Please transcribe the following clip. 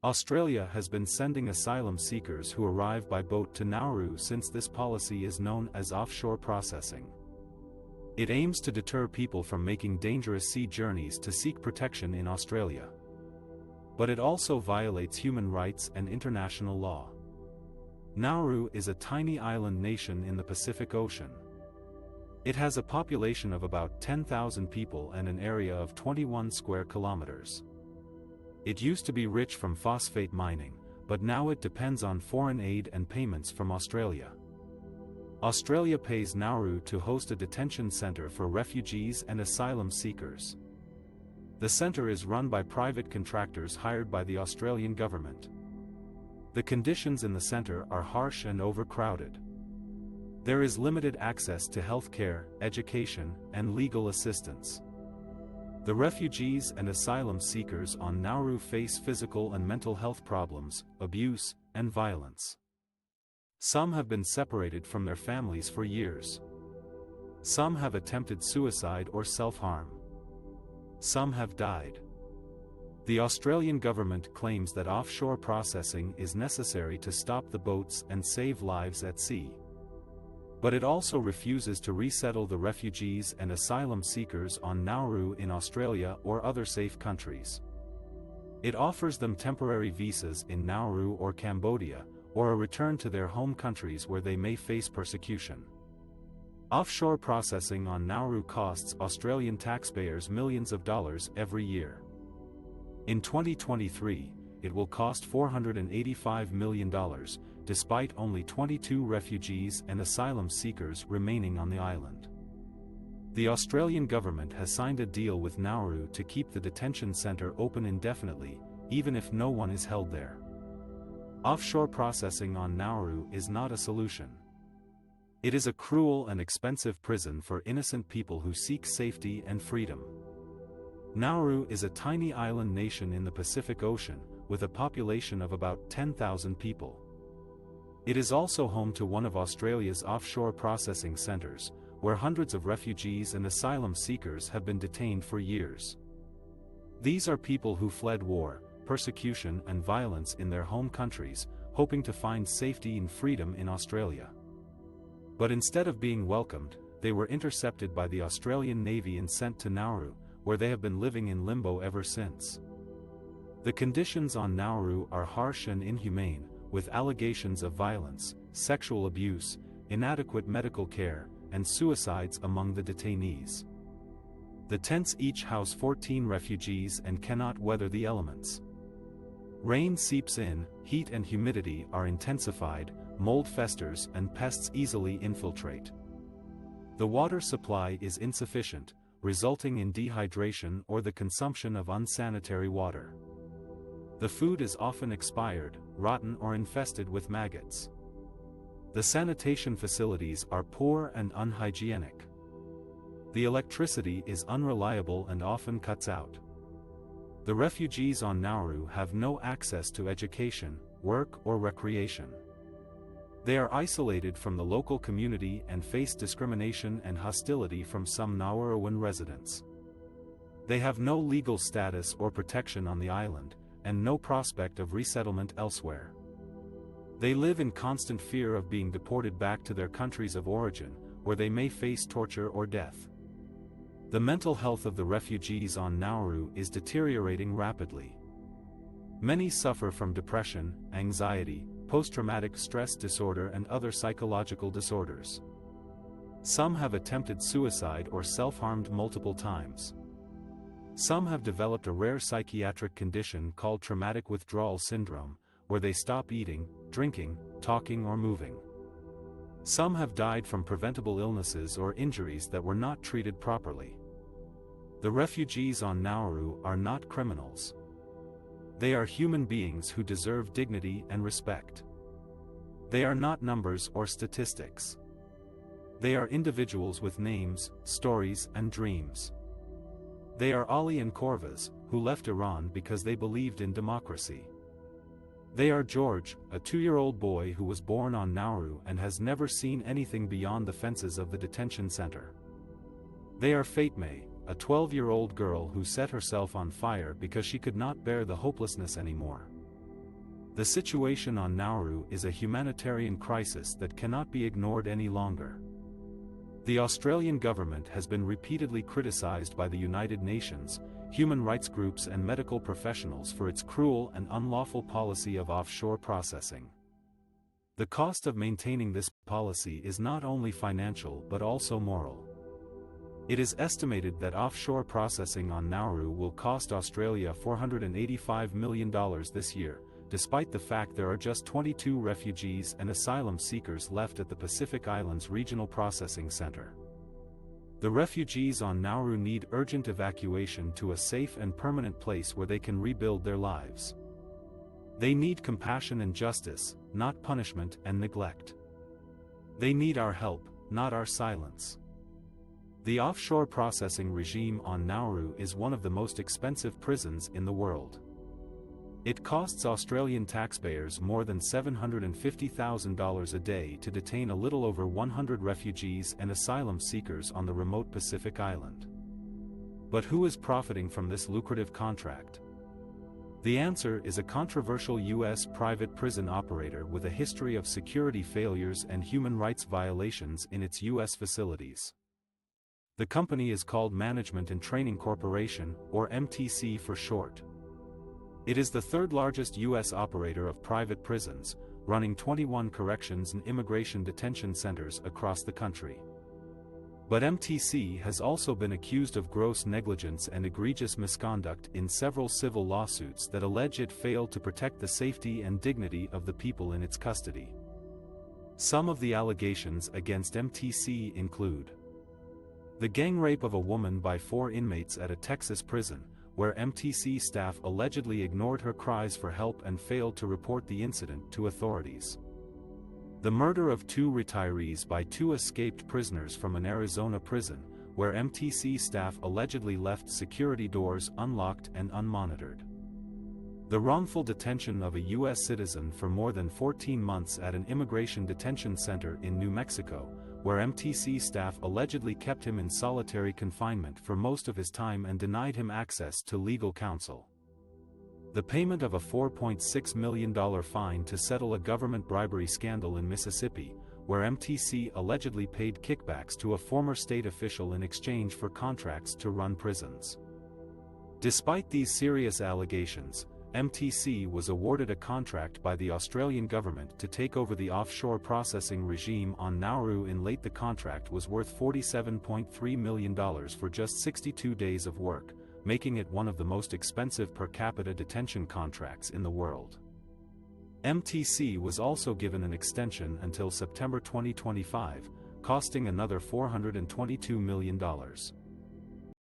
Australia has been sending asylum seekers who arrive by boat to Nauru since this policy is known as offshore processing. It aims to deter people from making dangerous sea journeys to seek protection in Australia. But it also violates human rights and international law. Nauru is a tiny island nation in the Pacific Ocean. It has a population of about 10,000 people and an area of 21 square kilometers. It used to be rich from phosphate mining, but now it depends on foreign aid and payments from Australia. Australia pays Nauru to host a detention centre for refugees and asylum seekers. The centre is run by private contractors hired by the Australian government. The conditions in the centre are harsh and overcrowded. There is limited access to health care, education, and legal assistance. The refugees and asylum seekers on Nauru face physical and mental health problems, abuse, and violence. Some have been separated from their families for years. Some have attempted suicide or self-harm. Some have died. The Australian government claims that offshore processing is necessary to stop the boats and save lives at sea. But it also refuses to resettle the refugees and asylum seekers on Nauru in Australia or other safe countries. It offers them temporary visas in Nauru or Cambodia, or a return to their home countries where they may face persecution. Offshore processing on Nauru costs Australian taxpayers millions of dollars every year. In 2023, it will cost $485 million, despite only 22 refugees and asylum seekers remaining on the island. The Australian government has signed a deal with Nauru to keep the detention centre open indefinitely, even if no one is held there. Offshore processing on Nauru is not a solution. It is a cruel and expensive prison for innocent people who seek safety and freedom. Nauru is a tiny island nation in the Pacific Ocean, with a population of about 10,000 people. It is also home to one of Australia's offshore processing centres, where hundreds of refugees and asylum seekers have been detained for years. These are people who fled war, persecution and violence in their home countries, hoping to find safety and freedom in Australia. But instead of being welcomed, they were intercepted by the Australian Navy and sent to Nauru, where they have been living in limbo ever since. The conditions on Nauru are harsh and inhumane, with allegations of violence, sexual abuse, inadequate medical care, and suicides among the detainees. The tents each house 14 refugees and cannot weather the elements. Rain seeps in, heat and humidity are intensified, mold festers and pests easily infiltrate. The water supply is insufficient, resulting in dehydration or the consumption of unsanitary water. The food is often expired, rotten or infested with maggots. The sanitation facilities are poor and unhygienic. The electricity is unreliable and often cuts out. The refugees on Nauru have no access to education, work or recreation. They are isolated from the local community and face discrimination and hostility from some Nauruan residents. They have no legal status or protection on the island, and no prospect of resettlement elsewhere. They live in constant fear of being deported back to their countries of origin, where they may face torture or death. The mental health of the refugees on Nauru is deteriorating rapidly. Many suffer from depression, anxiety, post-traumatic stress disorder and other psychological disorders. Some have attempted suicide or self-harmed multiple times. Some have developed a rare psychiatric condition called traumatic withdrawal syndrome, where they stop eating, drinking, talking or moving. Some have died from preventable illnesses or injuries that were not treated properly. The refugees on Nauru are not criminals. They are human beings who deserve dignity and respect. They are not numbers or statistics. They are individuals with names, stories and dreams. They are Ali and Corvas, who left Iran because they believed in democracy. They are George, a 2-year-old boy who was born on Nauru and has never seen anything beyond the fences of the detention center. They are Fatme, a 12-year-old girl who set herself on fire because she could not bear the hopelessness anymore. The situation on Nauru is a humanitarian crisis that cannot be ignored any longer. The Australian government has been repeatedly criticized by the United Nations, human rights groups and medical professionals for its cruel and unlawful policy of offshore processing. The cost of maintaining this policy is not only financial but also moral. It is estimated that offshore processing on Nauru will cost Australia $485 million this year, despite the fact there are just 22 refugees and asylum seekers left at the Pacific Islands Regional Processing Centre. The refugees on Nauru need urgent evacuation to a safe and permanent place where they can rebuild their lives. They need compassion and justice, not punishment and neglect. They need our help, not our silence. The offshore processing regime on Nauru is one of the most expensive prisons in the world. It costs Australian taxpayers more than $750,000 a day to detain a little over 100 refugees and asylum seekers on the remote Pacific island. But who is profiting from this lucrative contract? The answer is a controversial U.S. private prison operator with a history of security failures and human rights violations in its U.S. facilities. The company is called Management and Training Corporation, or MTC for short. It is the third largest U.S. operator of private prisons, running 21 corrections and immigration detention centers across the country. But MTC has also been accused of gross negligence and egregious misconduct in several civil lawsuits that allege it failed to protect the safety and dignity of the people in its custody. Some of the allegations against MTC include the gang rape of a woman by 4 inmates at a Texas prison, where MTC staff allegedly ignored her cries for help and failed to report the incident to authorities. The murder of 2 retirees by 2 escaped prisoners from an Arizona prison, where MTC staff allegedly left security doors unlocked and unmonitored. The wrongful detention of a U.S. citizen for more than 14 months at an immigration detention center in New Mexico, where MTC staff allegedly kept him in solitary confinement for most of his time and denied him access to legal counsel. The payment of a $4.6 million fine to settle a government bribery scandal in Mississippi, where MTC allegedly paid kickbacks to a former state official in exchange for contracts to run prisons. Despite these serious allegations, MTC was awarded a contract by the Australian government to take over the offshore processing regime on Nauru in late. The contract was worth $47.3 million for just 62 days of work, making it one of the most expensive per capita detention contracts in the world. MTC was also given an extension until September 2025, costing another $422 million.